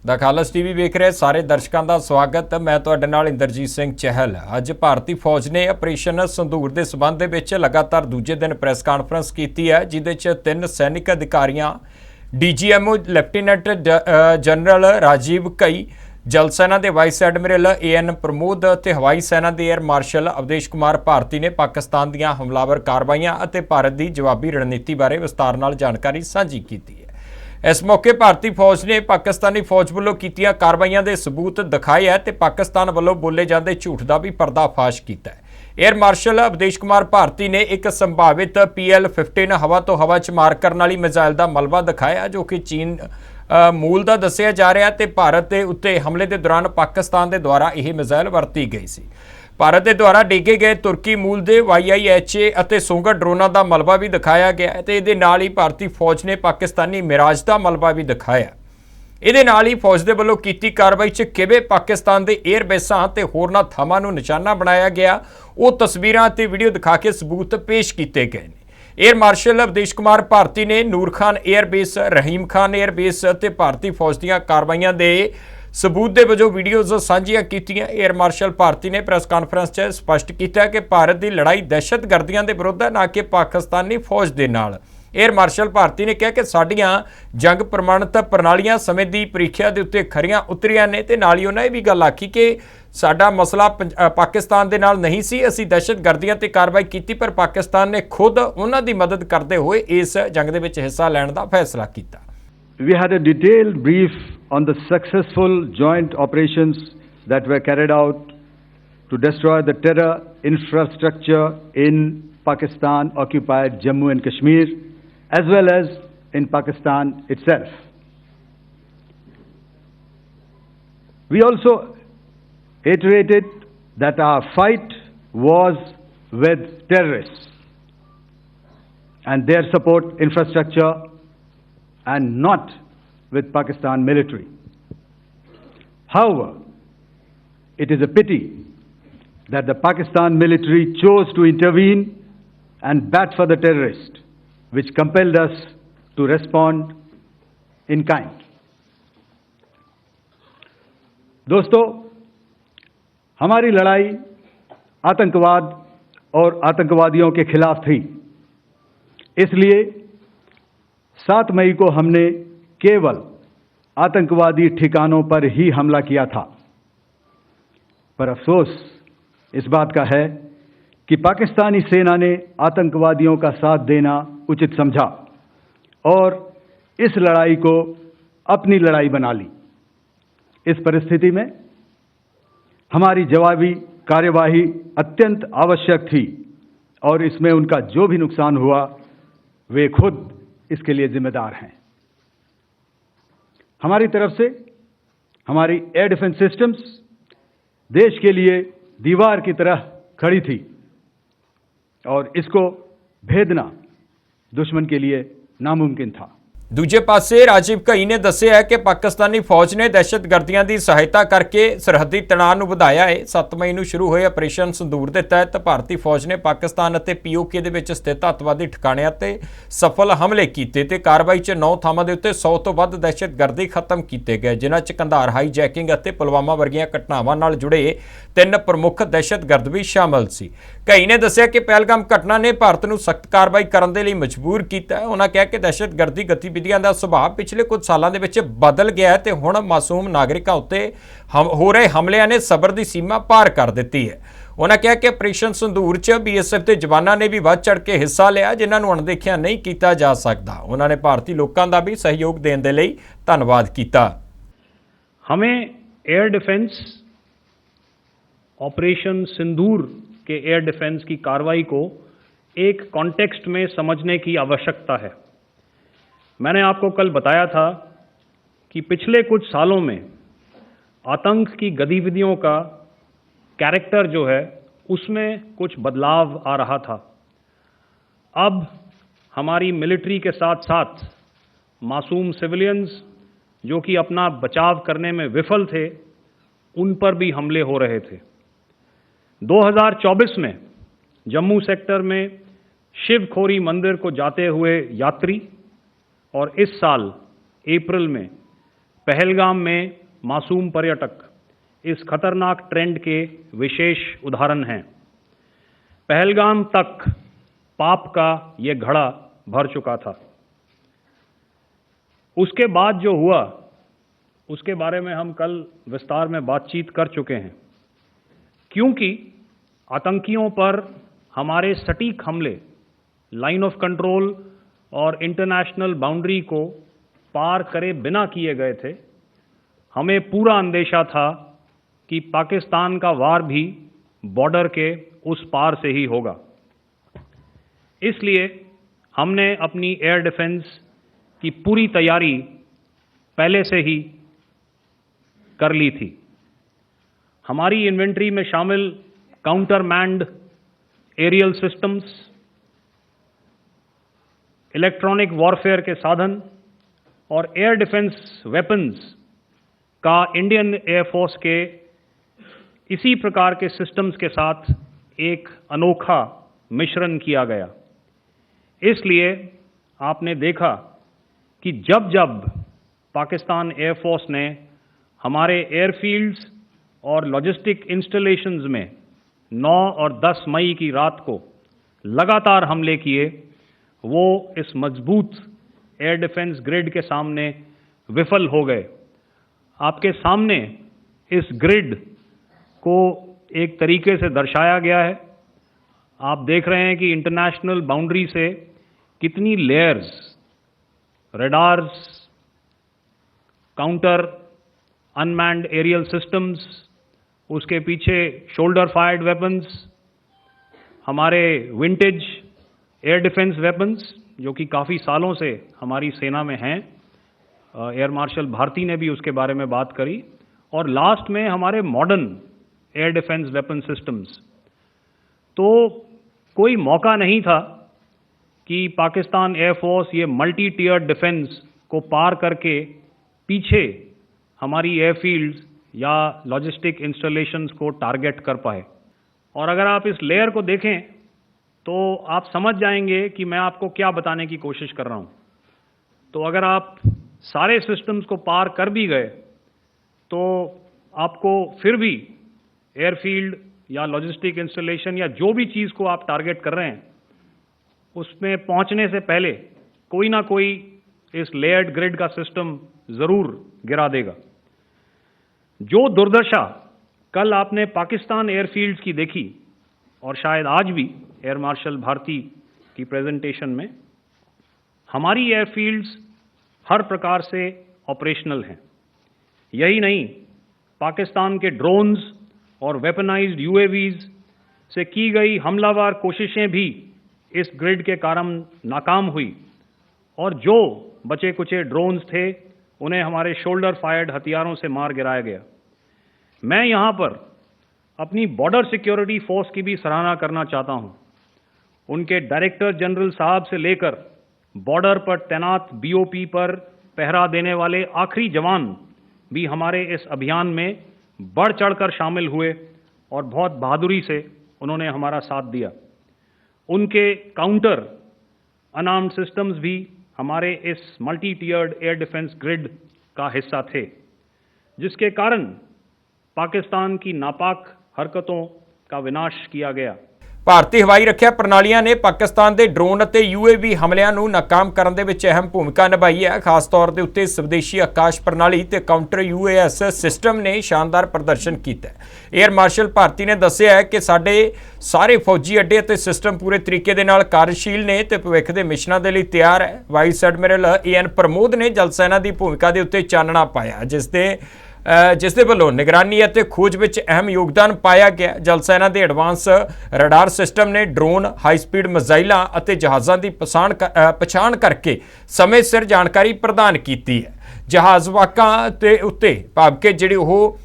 The खालस TV वेख रहे सारे दर्शकों का स्वागत। मैं तुहाडे नाल इंद्रजीत सिंह चहल। अज भारतीय फौज ने ऑपरेशन संदूर के संबंध में लगातार दूजे दिन प्रेस कॉन्फ्रेंस की है, जिदे च 3 सैनिक अधिकारियों DGMO लैफ्टिनेंट जनरल राजीव कई, जल सेना के वाइस एडमिरल AN प्रमोद ते हवाई सेना के एयर मार्शल अवधेश कुमार भारती ने पाकिस्तान दीयां हमलावर कार्रवाइयां अते भारत की जवाबी रणनीति बारे विस्तार नाल जानकारी साझी की है। इस मौके भारतीय फौज ने पाकिस्तानी फौज वालों कीतियां कार्रवाइयां के सबूत दिखाए है ते पाकिस्तान वालों बोले जाते झूठ का भी पर्दाफाश किया है। एयर मार्शल अवधेश कुमार भारती ने एक संभावित PL-15 हवा तो हवा च मार करने वाली मिसाइल का मलबा दिखाया, जो कि चीन मूल का दसिया जा रहा है। भारत के उत्ते हमले के दौरान पाकिस्तान के द्वारा यह मिसाइल वरती गई सी। भारत के द्वारा डिगे गए तुर्की मूल के YIHA और सोंगा ड्रोनों का मलबा भी दिखाया गया है। ये नाल ही भारतीय फौज ने पाकिस्तानी मिराज का मलबा भी दिखाया। ये नाल ही फौज के वलों की कार्रवाई च किवें पाकिस्तान के एयरबेसां ते होरनां थावां नूं निशाना बनाया गया, वो तस्वीरां ते वीडियो दिखा के सबूत पेश किए गए हैं। एयर मार्शल अवधेश कुमार भारती ने नूर खान एयरबेस, रहीम खान एयरबेस ते भारतीय फौज दीयां कार्रवाइयां दे सबूत के वजों वीडियोज़ साझियां कीतियां। एयर मार्शल भारती ने प्रेस कॉन्फ्रेंस च स्पष्ट किया कि भारत की लड़ाई दहशतगर्दियों के विरुद्ध है, ना कि पाकिस्तानी फौज के नाल। एयर मार्शल भारती ने कहा कि साडियां जंग प्रमाणित प्रणालियां समय की परीक्षा के उत्ते खरियां उतरियां ने, ते नाल ही उन्होंने यह भी गल आखी कि साडा मसला पाकिस्तान के नाल नहीं सी, असीं दहशतगर्दियां ते कार्रवाई की, पर पाकिस्तान ने खुद उन्हां दी मदद करते हुए इस जंग दे विच हिस्सा लैण दा फैसला किया। We had a detailed brief on the successful joint operations that were carried out to destroy the terror infrastructure in Pakistan-occupied Jammu and Kashmir, as well as in Pakistan itself. We also iterated that our fight was with terrorists and their support infrastructure, and not with Pakistan military. However, it is a pity that the Pakistan military chose to intervene and bat for the terrorist, which compelled us to respond in kind. दोस्तों, हमारी लड़ाई आतंकवाद और आतंकवादियों के खिलाफ थी। इसलिए 7 मई को हमने केवल आतंकवादी ठिकानों पर ही हमला किया था। पर अफसोस इस बात का है कि पाकिस्तानी सेना ने आतंकवादियों का साथ देना उचित समझा और इस लड़ाई को अपनी लड़ाई बना ली। इस परिस्थिति में हमारी जवाबी कार्यवाही अत्यंत आवश्यक थी और इसमें उनका जो भी नुकसान हुआ वे खुद इसके लिए जिम्मेदार हैं। हमारी तरफ से हमारी एयर डिफेंस सिस्टम्स देश के लिए दीवार की तरह खड़ी थी और इसको भेदना दुश्मन के लिए नामुमकिन था। दूजे पासे राजीव कई ने दस्सिया है कि पाकिस्तानी फौज ने दहशतगर्दियों की सहायता करके सरहदी तनाव बढ़ाया है। 7 मई को शुरू हुए ऑपरेशन संदूर के तहत भारतीय फौज ने पाकिस्तान और POK दे विच स्थित अतवादी ठिकाणिਆਂ ते सफल हमले किए ते कार्रवाई च 9 थावां दे उत्ते 100 तो वध दहशतगर्दी खत्म किए गए, जिन्हां च कंधार हाईजैकिंग और पुलवामा वर्गियां घटनावां नाल जुड़े 3 प्रमुख दहशतगर्द भी शामिल सी। कई ने दस्सिया कि पहलगाम घटना ने भारत नूं सख्त कार्रवाई करने के लिए मजबूर किया। उन्होंने कहा कि दहशतगर्दी गतिविधियों का सुभाव पिछले कुछ सालों के विच बदल गया है ते हुण मासूम नागरिकों उत्ते हो रहे हमलिਆਂ ने सबर की सीमा पार कर दी है। उन्होंने कहा कि ऑपरेशन संदूर च BSF के जवानों ने भी बढ़ चढ़ के हिस्सा लिया, जिन्होंने अणदेखिया नहीं किया जा सकता। उन्होंने भारतीय लोगों का भी सहयोग देने के लिए धन्यवाद किया। हमें एयर डिफेंस ऑपरेशन सिंदूर के एयर डिफेंस की कार्रवाई को एक कॉन्टेक्स्ट में समझने की आवश्यकता है। मैंने आपको कल बताया था कि पिछले कुछ सालों में आतंक की गतिविधियों का कैरेक्टर जो है उसमें कुछ बदलाव आ रहा था। अब हमारी मिलिट्री के साथ साथ मासूम सिविलियंस जो कि अपना बचाव करने में विफल थे, उन पर भी हमले हो रहे थे। 2024 में जम्मू सेक्टर में शिवखोरी मंदिर को जाते हुए यात्री और इस साल अप्रैल में पहलगाम में मासूम पर्यटक इस खतरनाक ट्रेंड के विशेष उदाहरण हैं। पहलगाम तक पाप का ये घड़ा भर चुका था। उसके बाद जो हुआ उसके बारे में हम कल विस्तार में बातचीत कर चुके हैं। क्योंकि आतंकियों पर हमारे सटीक हमले लाइन ऑफ कंट्रोल और इंटरनेशनल बाउंड्री को पार करे बिना किए गए थे, हमें पूरा अंदेशा था कि पाकिस्तान का वार भी बॉर्डर के उस पार से ही होगा। इसलिए हमने अपनी एयर डिफेंस की पूरी तैयारी पहले से ही कर ली थी। हमारी इन्वेंट्री में शामिल counter manned aerial systems, electronic warfare के साधन और एयर डिफेंस वेपन्स का इंडियन एयरफोर्स के इसी प्रकार के सिस्टम्स के साथ एक अनोखा मिश्रण किया गया। इसलिए आपने देखा कि जब जब पाकिस्तान एयरफोर्स ने हमारे एयरफील्ड्स और लॉजिस्टिक इंस्टॉलेशंस में 9 और 10 मई की रात को लगातार हमले किए, वो इस मजबूत एयर डिफेंस ग्रिड के सामने विफल हो गए। आपके सामने इस ग्रिड को एक तरीके से दर्शाया गया है। आप देख रहे हैं कि इंटरनेशनल बाउंड्री से कितनी layers, radars, counter unmanned aerial systems, उसके पीछे शोल्डर फायर्ड वेपन्स, हमारे विंटेज एयर डिफेंस वेपन्स जो कि काफ़ी सालों से हमारी सेना में हैं। एयर मार्शल भारती ने भी उसके बारे में बात करी। और लास्ट में हमारे modern air defence weapon systems. तो कोई मौका नहीं था कि पाकिस्तान एयरफोर्स ये मल्टी टियर डिफेंस को पार करके पीछे हमारी एयरफील्ड्स या लॉजिस्टिक इंस्टॉलेशंस को टारगेट कर पाए। और अगर आप इस लेयर को देखें तो आप समझ जाएंगे कि मैं आपको क्या बताने की कोशिश कर रहा हूं। तो अगर आप सारे सिस्टम्स को पार कर भी गए तो आपको फिर भी एयरफील्ड या लॉजिस्टिक इंस्टॉलेशन या जो भी चीज़ को आप टारगेट कर रहे हैं उसमें पहुंचने से पहले कोई ना कोई इस लेयर्ड ग्रिड का सिस्टम ज़रूर गिरा देगा। जो दुर्दशा कल आपने पाकिस्तान एयरफील्ड्स की देखी और शायद आज भी एयर मार्शल भारती की प्रेजेंटेशन में, हमारी एयरफील्ड्स हर प्रकार से ऑपरेशनल हैं। यही नहीं, पाकिस्तान के ड्रोन्स और वेपनाइज्ड यूएवीज से की गई हमलावर कोशिशें भी इस ग्रिड के कारण नाकाम हुई और जो बचे कुचे ड्रोन्स थे उन्हें हमारे शोल्डर फायर्ड हथियारों से मार गिराया गया। मैं यहाँ पर अपनी बॉर्डर सिक्योरिटी फोर्स की भी सराहना करना चाहता हूँ। उनके डायरेक्टर जनरल साहब से लेकर बॉर्डर पर तैनात बीओपी पर पहरा देने वाले आखिरी जवान भी हमारे इस अभियान में बढ़ चढ़कर शामिल हुए और बहुत बहादुरी से उन्होंने हमारा साथ दिया। उनके काउंटर अनार्म्ड सिस्टम्स भी हमारे इस मल्टी टियर्ड एयर डिफेंस ग्रिड का हिस्सा थे, जिसके कारण पाकिस्तान की नापाक हरकतों का विनाश किया गया। ਭਾਰਤੀ ਹਵਾਈ ਰੱਖਿਆ ਪ੍ਰਣਾਲੀਆਂ ਨੇ ਪਾਕਿਸਤਾਨ ਦੇ ਡਰੋਨ ਅਤੇ ਯੂਏਵੀ ਹਮਲਿਆਂ ਨੂੰ ਨਾਕਾਮ ਕਰਨ ਦੇ ਵਿੱਚ ਅਹਿਮ ਭੂਮਿਕਾ ਨਿਭਾਈ ਹੈ। ਖਾਸ ਤੌਰ ਦੇ ਉੱਤੇ ਸਵਦੇਸ਼ੀ ਆਕਾਸ਼ ਪ੍ਰਣਾਲੀ ਤੇ ਕਾਊਂਟਰ ਯੂਏਐਸ ਸਿਸਟਮ ਨੇ ਸ਼ਾਨਦਾਰ ਪ੍ਰਦਰਸ਼ਨ ਕੀਤਾ ਹੈ। 에ਅਰ ਮਾਰਸ਼ਲ ਭਾਰਤੀ ਨੇ ਦੱਸਿਆ ਹੈ ਕਿ ਸਾਡੇ ਸਾਰੇ ਫੌਜੀ ਅੱਡੇ ਅਤੇ ਸਿਸਟਮ ਪੂਰੇ ਤਰੀਕੇ ਦੇ ਨਾਲ ਕਾਰਜਸ਼ੀਲ ਨੇ ਤੇ ਭਵਿੱਖ ਦੇ ਮਿਸ਼ਨਾਂ ਦੇ ਲਈ ਤਿਆਰ ਹੈ। ਵਾਈਸ ਐਡਮਿਰਲ ਏਐਨ ਪ੍ਰਮੋਦ ਨੇ ਜਲ ਸੈਨਾ ਦੀ ਭੂਮਿਕਾ ਦੇ ਉੱਤੇ ਚਾਨਣਾ ਪਾਇਆ, ਜਿਸ ਦੇ ਵੱਲੋਂ ਨਿਗਰਾਨੀ ਅਤੇ ਖੋਜ ਵਿੱਚ ਅਹਿਮ ਯੋਗਦਾਨ ਪਾਇਆ ਗਿਆ। ਜਲ ਸੈਨਾ ਦੇ ਐਡਵਾਂਸ ਰਡਾਰ ਸਿਸਟਮ ਨੇ ਡਰੋਨ, ਹਾਈ ਸਪੀਡ ਮਿਜ਼ਾਈਲਾਂ ਅਤੇ ਜਹਾਜ਼ਾਂ ਦੀ ਪਛਾਣ ਕਰਕੇ ਸਮੇਂ ਸਿਰ ਜਾਣਕਾਰੀ ਪ੍ਰਦਾਨ ਕੀਤੀ ਹੈ। ਜਹਾਜ਼ ਵਾਕਾਂ ਦੇ ਉੱਤੇ ਭਾਵ ਕਿ ਜਿਹੜੇ ਉਹ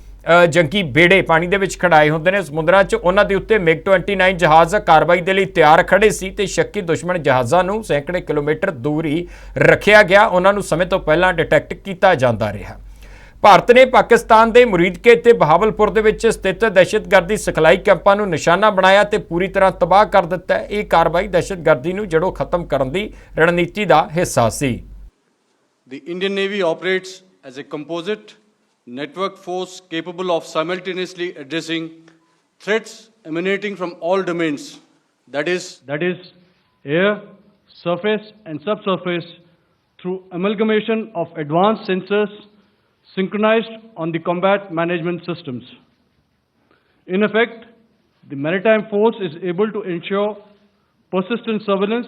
ਜੰਗੀ ਬੇੜੇ ਪਾਣੀ ਦੇ ਵਿੱਚ ਖੜਾਏ ਹੁੰਦੇ ਨੇ ਸਮੁੰਦਰਾਂ 'ਚ, ਉਹਨਾਂ ਦੇ ਉੱਤੇ MiG-29 ਜਹਾਜ਼ ਕਾਰਵਾਈ ਦੇ ਲਈ ਤਿਆਰ ਖੜੇ ਸੀ ਤੇ ਸ਼ੱਕੀ ਦੁਸ਼ਮਣ ਜਹਾਜ਼ਾਂ ਨੂੰ ਸੈਂਕੜੇ ਕਿਲੋਮੀਟਰ ਦੂਰ ਹੀ ਰੱਖਿਆ ਗਿਆ। ਉਹਨਾਂ ਨੂੰ ਸਮੇਂ ਤੋਂ ਪਹਿਲਾਂ ਡਿਟੈਕਟ ਕੀਤਾ ਜਾਂਦਾ ਰਿਹਾ। ਭਾਰਤ ਨੇ ਪਾਕਿਸਤਾਨ ਦੇ ਮੁਰੀਦਕੇ ਤੇ ਬਹਾਵਲਪੁਰ ਦੇ ਵਿੱਚ ਸਥਿਤ ਦਹਿਸ਼ਤਗਰਦੀ ਸਿਖਲਾਈ ਕੈਂਪਾਂ ਨੂੰ ਨਿਸ਼ਾਨਾ ਬਣਾਇਆ ਤੇ ਪੂਰੀ ਤਰ੍ਹਾਂ ਤਬਾਹ ਕਰ ਦਿੱਤਾ। ਇਹ ਕਾਰਵਾਈ ਦਹਿਸ਼ਤਗਰਦੀ ਨੂੰ ਜੜੋਂ ਖਤਮ ਕਰਨ ਦੀ ਰਣਨੀਤੀ ਦਾ ਹਿੱਸਾ ਸੀ। The Indian Navy operates as a composite network force capable of simultaneously addressing threats emanating from all domains, that is air, surface and subsurface, through amalgamation of advanced sensors synchronized on the combat management systems. In effect, the maritime force is able to ensure persistent surveillance,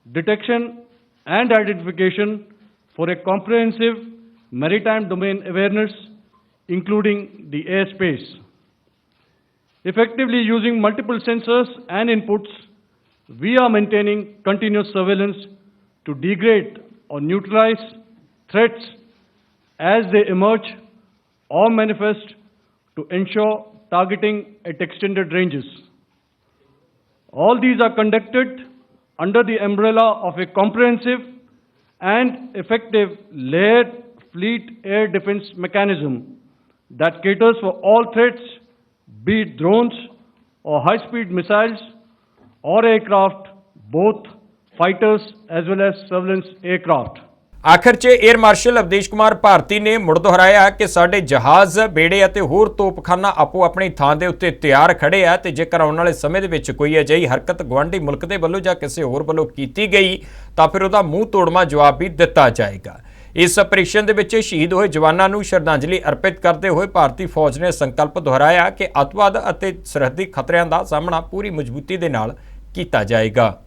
detection and identification for a comprehensive maritime domain awareness, including the airspace. Effectively using multiple sensors and inputs, we are maintaining continuous surveillance to degrade or neutralize threats as they emerge or manifest, to ensure targeting at extended ranges. All these are conducted under the umbrella of a comprehensive and effective layered fleet air defense mechanism that caters for all threats, be it drones or high-speed missiles or aircraft, both fighters as well as surveillance aircraft. ਆਖਰ 'ਚ air martial ਅਵਦੇਸ਼ Kumar ਭਾਰਤੀ ਨੇ ਮੁੜ ਦੁਹਰਾਇਆ ਕਿ ਸਾਡੇ ਜਹਾਜ਼, ਬੇੜੇ ਅਤੇ ਹੋਰ ਤੋਪਖਾਨਾ ਆਪੋ ਆਪਣੀ ਥਾਂ ਦੇ ਉੱਤੇ ਤਿਆਰ ਖੜੇ ਆ ਤੇ ਜੇਕਰ ਆਉਣ ਵਾਲੇ ਸਮੇਂ ਦੇ ਵਿੱਚ ਕੋਈ ਅਜਿਹੀ ਹਰਕਤ ਗੁਆਂਢੀ ਮੁਲਕ ਦੇ ਵੱਲੋਂ ਜਾਂ ਕਿਸੇ ਹੋਰ ਵੱਲੋਂ ਕੀਤੀ ਗਈ ਤਾਂ ਫਿਰ ਉਹਦਾ ਮੂੰਹ ਤੋੜਵਾਂ ਜਵਾਬ ਵੀ ਦਿੱਤਾ ਜਾਏਗਾ। ਇਸ ਆਪਰੇਸ਼ਨ ਦੇ ਵਿੱਚ ਸ਼ਹੀਦ ਹੋਏ ਜਵਾਨਾਂ ਨੂੰ ਸ਼ਰਧਾਂਜਲੀ ਅਰਪਿਤ ਕਰਦੇ ਹੋਏ ਭਾਰਤੀ ਫੌਜ ਨੇ ਸੰਕਲਪ ਦੁਹਰਾਇਆ ਕਿ ਅੱਤਵਾਦ ਅਤੇ ਸਰਹੱਦੀ ਖਤਰਿਆਂ ਦਾ ਸਾਹਮਣਾ ਪੂਰੀ ਮਜ਼ਬੂਤੀ ਦੇ ਨਾਲ ਕੀਤਾ ਜਾਏਗਾ।